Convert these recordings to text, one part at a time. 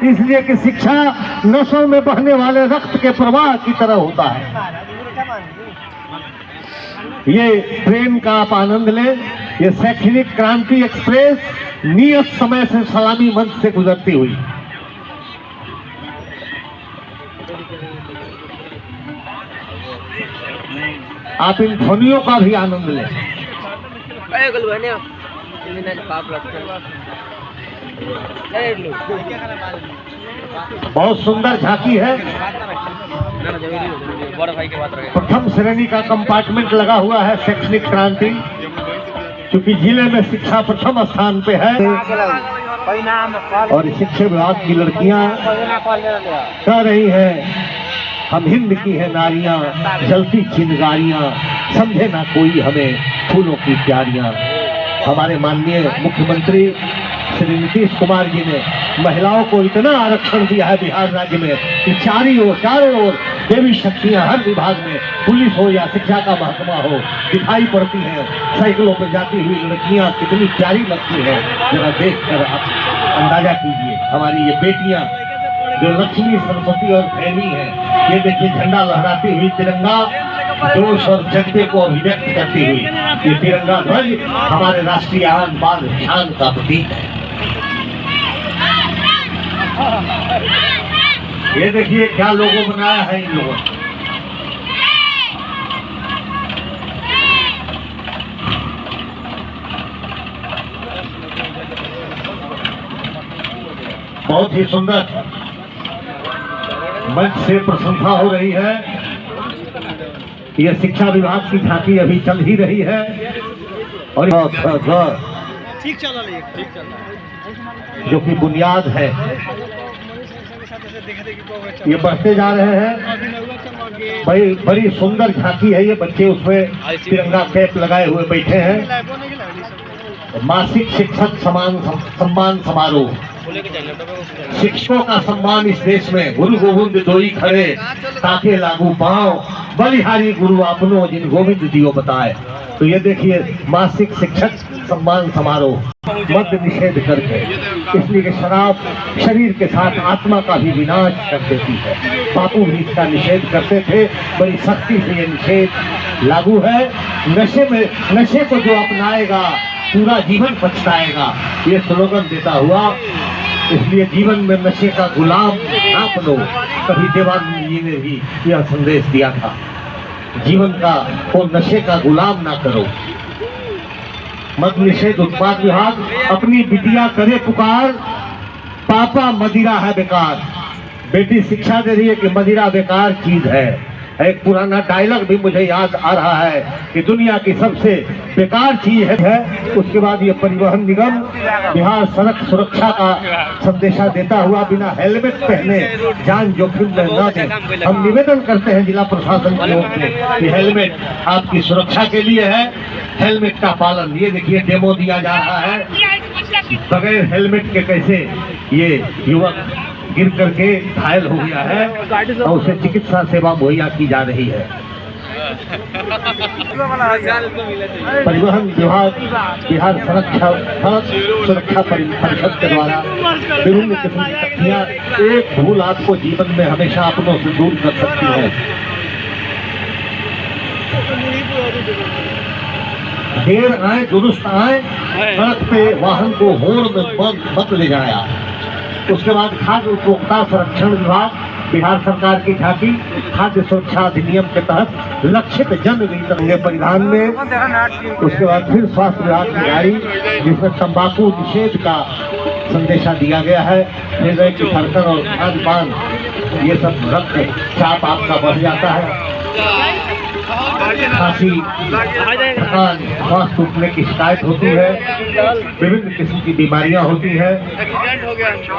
इसलिए कि शिक्षा नसों में बहने वाले रक्त के प्रवाह की तरह होता है। ये ट्रेन का आप आनंद लें। ये शैक्षणिक क्रांति एक्सप्रेस नियत समय से सलामी मंच से गुजरती हुई आप इन ध्वनियों का भी आनंद लें। बहुत सुंदर झांकी है। प्रथम श्रेणी का कंपार्टमेंट लगा हुआ है शैक्षणिक क्रांति, क्योंकि जिले में शिक्षा प्रथम स्थान पे है और शिक्षा विभाग की लड़कियां कह रही हैं हम हिंद की है नारियां, जलती चिंगारियां, समझे ना कोई हमें फूलों की प्यारियां। हमारे माननीय मुख्यमंत्री श्री नीतीश कुमार जी ने महिलाओं को इतना आरक्षण दिया है बिहार राज्य में कि चारों ओर देवी शक्तियां हर विभाग में, पुलिस हो या शिक्षा का महकमा हो, दिखाई पड़ती हैं। साइकिलों पर जाती हुई लड़कियां कितनी प्यारी लगती है, जरा देख कर आप अंदाजा कीजिए। हमारी ये बेटियां जो लक्ष्मी, सरस्वती और भैरवी है, ये देखिए झंडा लहराती हुई तिरंगा जोश और जज्बे को अभिव्यक्त करती हुई ये तिरंगा ध्वज हमारे राष्ट्रीय आन बान शान का प्रतीक है। ये देखिए क्या लोगों बनाया है इन लोगों ने। बहुत ही सुंदर मंच से प्रशंसा हो रही है। यह शिक्षा विभाग की झांकी अभी चल ही रही है और ठीक चल रहा है, जो कि बुनियाद है। ये बढ़ते जा रहे हैं। बड़ी सुंदर झांकी है ये। बच्चे उसमें तिरंगा कैप लगाए हुए बैठे हैं। मासिक शिक्षक सम्मान समारोह। शिक्षकों का सम्मान इस देश में गुरु गोविंद दोई खड़े ताके लागू पांव, बलिहारी गुरु आपनो जिन गोविंद दियो बताए। तो ये देखिए मासिक शिक्षक सम्मान समारोह मद्य निषेध करके, इसलिए कि शराब शरीर के साथ आत्मा का भी विनाश कर देती है। बापू भी इसका निषेध करते थे। बड़ी सख्ती से ये निषेध लागू है। नशे को जो अपनाएगा पूरा जीवन पछताएगा, ये स्लोगन देता हुआ। इसलिए जीवन में नशे का गुलाम ना बनो। कभी देवानंद जी ने भी यह संदेश दिया था, जीवन का को नशे का गुलाम ना करो। मद निषेध उत्पाद विभाग अपनी बिटिया करे पुकार, पापा मदिरा है बेकार। बेटी शिक्षा दे रही है कि मदिरा बेकार चीज है। एक पुराना डायलॉग भी मुझे याद आ रहा है कि दुनिया की सबसे बेकार चीज है। उसके बाद ये परिवहन निगम बिहार सड़क सुरक्षा का संदेशा देता हुआ बिना हेलमेट पहने जान जोखिम में न दे। हम निवेदन करते हैं जिला प्रशासन की ओर से कि हेलमेट आपकी सुरक्षा के लिए है, हेलमेट का पालन। ये देखिए डेमो दिया जा रहा है। बगैर हेलमेट के कैसे ये युवक गिर करके घायल हो गया है और उसे चिकित्सा सेवा मुहैया की जा रही है। परिवहन विभाग बिहार सड़क सुरक्षा परिषद के द्वारा विभिन्न किस्म की शक्तियाँ, एक भूल आपको जीवन में हमेशा अपनों से दूर कर सकती है। देर आए दुरुस्त आए, सड़क पे वाहन को होड़ में मत ले जाया। उसके बाद खाद्य उपभोक्ता संरक्षण विभाग बिहार सरकार की झांकी खाद्य सुरक्षा अधिनियम के तहत लक्षित जन वितरण परिधान में। उसके बाद फिर स्वास्थ्य विभाग की गाड़ी जिसमें तंबाकू निषेध का संदेशा दिया गया है। हृदय की धड़कन और खान-पान ये सब रक्त चाप आपका बढ़ जाता है। खांसी, थकान, सांस टूटने की शिकायत होती है। विभिन्न किस्म की बीमारियां होती हैं।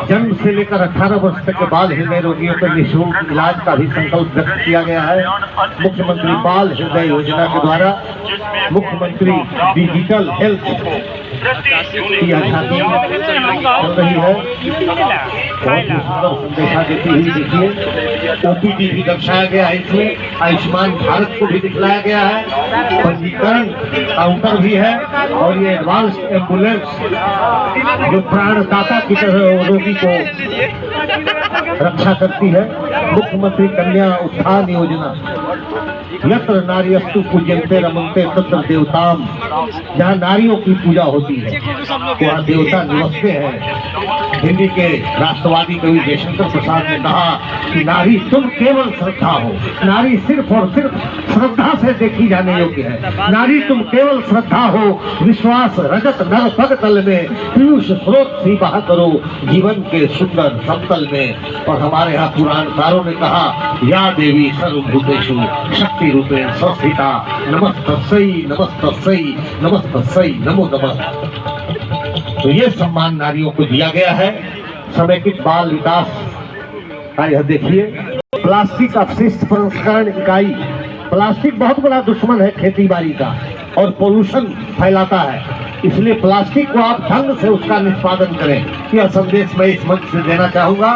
जन्म से लेकर 18 वर्ष तक के बाल हृदय रोगियों के निःशुल्क इलाज का भी संकल्प व्यक्त किया गया है। मुख्यमंत्री बाल हृदय योजना के द्वारा मुख्यमंत्री डिजिटल हेल्थ यह झांकी चल रही है, बहुत ही सुंदर संदेशा देती हुई। देखिए ओपीडी भी दर्शाया गया है, इसमें आयुष्मान भारत को भी दिखलाया गया है, पंजीकरण काउंटर भी है, और ये एडवांस एम्बुलेंस जो प्राणदाता की तरह रोगी को रक्षा करती है। मुख्यमंत्री कन्या उत्थान योजना, यत्र नार्यस्तु पूज्यन्ते रमन्ते तत्र देवताम, जहाँ नारियों की पूजा होती है वहाँ देवता निवसते हैं। हिंदी के राष्ट्रवादी कवि जयशंकर प्रसाद ने कहा कि नारी तुम केवल श्रद्धा हो, नारी सिर्फ और सिर्फ श्रद्धा से देखी जाने योग्य है, नारी तुम केवल श्रद्धा हो, विश्वास रजत नर पग तल में, पीयूष स्रोत सी बहा करो जीवन के सुंदर समतल में। और हमारे यहाँ पुराणकारों ने कहा या देवी सर्वभूतेषु शक्ति रूपेण संस्थिता, नमस्तस्यै नमस्तस्यै नमस्तस्यै नमो नमः। तो ये सम्मान नारियों को दिया गया है। समेकित बाल विकास का यह देखिए, प्लास्टिक अपशिष्ट प्रसंस्करण इकाई। प्लास्टिक बहुत बड़ा दुश्मन है खेती बाड़ी का और पोल्यूशन फैलाता है, इसलिए प्लास्टिक को आप ढंग से उसका निष्पादन करें। यह संदेश मैं इस मंच से देना चाहूंगा।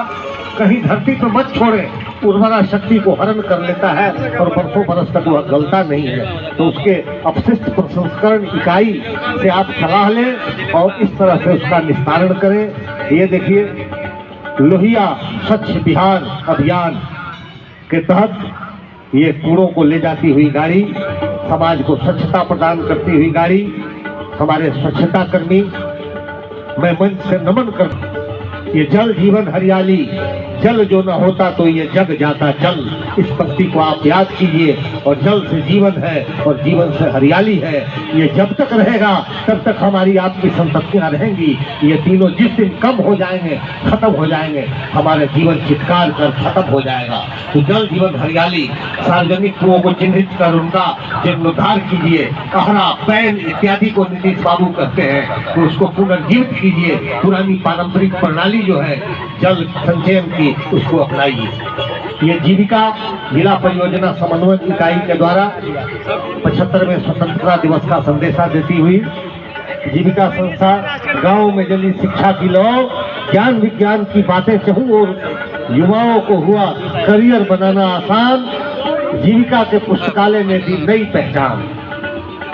कहीं धरती पर मत छोड़ें, उर्वरा शक्ति को हरण कर लेता है और बरसों बरस तक वह गलता नहीं है। तो उसके अपशिष्ट प्रसंस्करण इकाई से आप सलाह लें और इस तरह से उसका निस्तारण करें। ये देखिए लोहिया स्वच्छ बिहार अभियान के तहत ये कूड़ों को ले जाती हुई गाड़ी, समाज को स्वच्छता प्रदान करती हुई गाड़ी, हमारे स्वच्छता कर्मी, मैं मंच से नमन करता। ये जल जीवन हरियाली, जल जो न होता तो ये जग जाता जल। इस पंक्ति को आप याद कीजिए। और जल से जीवन है और जीवन से हरियाली है। ये जब तक रहेगा तब तक हमारी आपकी संपत्तियां रहेंगी। ये तीनों जिस दिन कम हो जाएंगे, खत्म हो जाएंगे, हमारे जीवन चित्कार कर खत्म हो जाएगा। तो जल जीवन हरियाली, सार्वजनिक कुओं को चिन्हित कर उनका जीर्णोद्धार कीजिए। कहरा पैन इत्यादि को नीतीश बाबू कहते हैं, तो उसको पुनर्जीवित कीजिए। पुरानी पारंपरिक प्रणाली जो है जल संचयन की, उसको अपनाइए। ये जीविका जिला परियोजना समन्वय इकाई के द्वारा 75वें स्वतंत्रता दिवस का संदेशा देती हुई जीविका संस्था गांव में जली शिक्षा की लो, ज्ञान विज्ञान की बातें कहूँ और युवाओं को हुआ करियर बनाना आसान। जीविका के पुस्तकालय ने दी नई पहचान।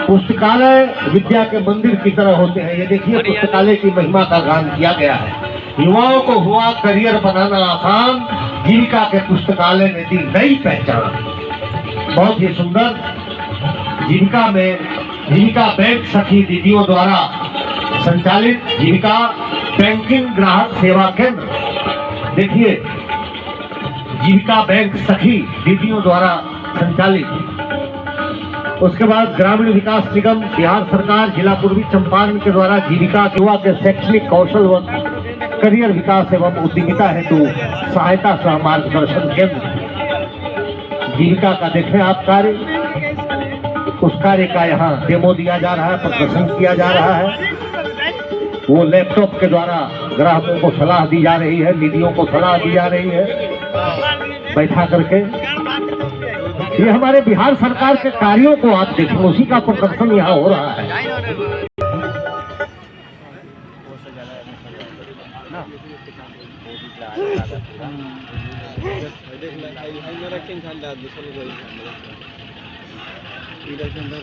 पुस्तकालय विद्या के मंदिर की तरह होते हैं। ये देखिए पुस्तकालय की महिमा का गान किया गया है। युवाओं को हुआ करियर बनाना आसान, जीविका के पुस्तकालय ने दी नई पहचान। बहुत ही सुंदर। जीविका में जीविका बैंक सखी दीदियों द्वारा संचालित जीविका बैंकिंग ग्राहक सेवा केंद्र। देखिए जीविका बैंक सखी दीदियों द्वारा संचालित। उसके बाद ग्रामीण विकास निगम बिहार सरकार जिला पूर्वी चंपारण के द्वारा जीविका युवा के शैक्षणिक कौशल व करियर विकास एवं उद्यमिता हेतु सहायता सह मार्गदर्शन केंद्र। जीविका का देखें आप कार्य, उस कार्य का यहाँ डेमो दिया जा रहा है, प्रदर्शन किया जा रहा है। वो लैपटॉप के द्वारा ग्राहकों को सलाह दी जा रही है, दीदियों को सलाह दी जा रही है बैठा करके। ये हमारे बिहार सरकार के कार्यों को आप देखें, उसी का प्रदर्शन यहाँ हो रहा है।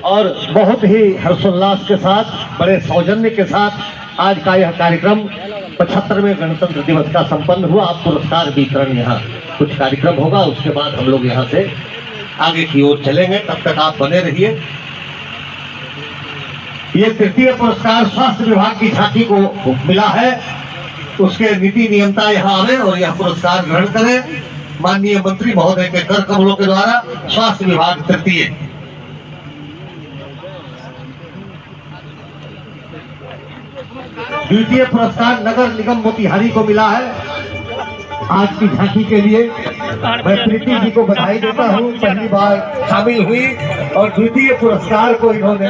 और बहुत ही हर्षोल्लास के साथ, बड़े सौजन्य के साथ आज का यह कार्यक्रम 75वें गणतंत्र दिवस का संपन्न हुआ। आप पुरस्कार वितरण यहाँ कुछ कार्यक्रम होगा, उसके बाद हम लोग यहाँ से आगे की ओर चलेंगे। तब तक आप बने रहिए। ये तृतीय पुरस्कार स्वास्थ्य विभाग की झांकी को मिला है। उसके नीति नियमता यहाँ आवे और यह पुरस्कार ग्रहण करें। माननीय मंत्री महोदय के कर कमलों के द्वारा स्वास्थ्य विभाग तृतीय। द्वितीय पुरस्कार नगर निगम मोतिहारी को मिला है। आज की झांकी के लिए मैं प्रीति जी को बधाई देता हूँ, पहली बार शामिल हुई और द्वितीय पुरस्कार को इन्होंने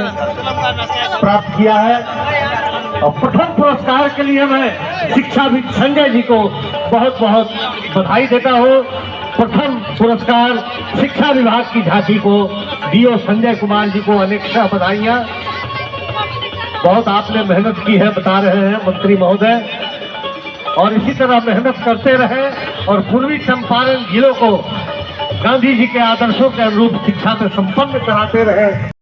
प्राप्त किया है। और प्रथम पुरस्कार के लिए मैं शिक्षाविद संजय जी को बहुत बहुत बधाई देता हूँ। प्रथम पुरस्कार शिक्षा विभाग की झांकी को डीओ संजय कुमार जी को अनेक बधाइयाँ। बहुत आपने मेहनत की है, बता रहे हैं मंत्री महोदय, और इसी तरह मेहनत करते रहे और पूर्वी चंपारण जिलों को गांधी जी के आदर्शों के अनुरूप शिक्षा में संपन्न कराते रहे।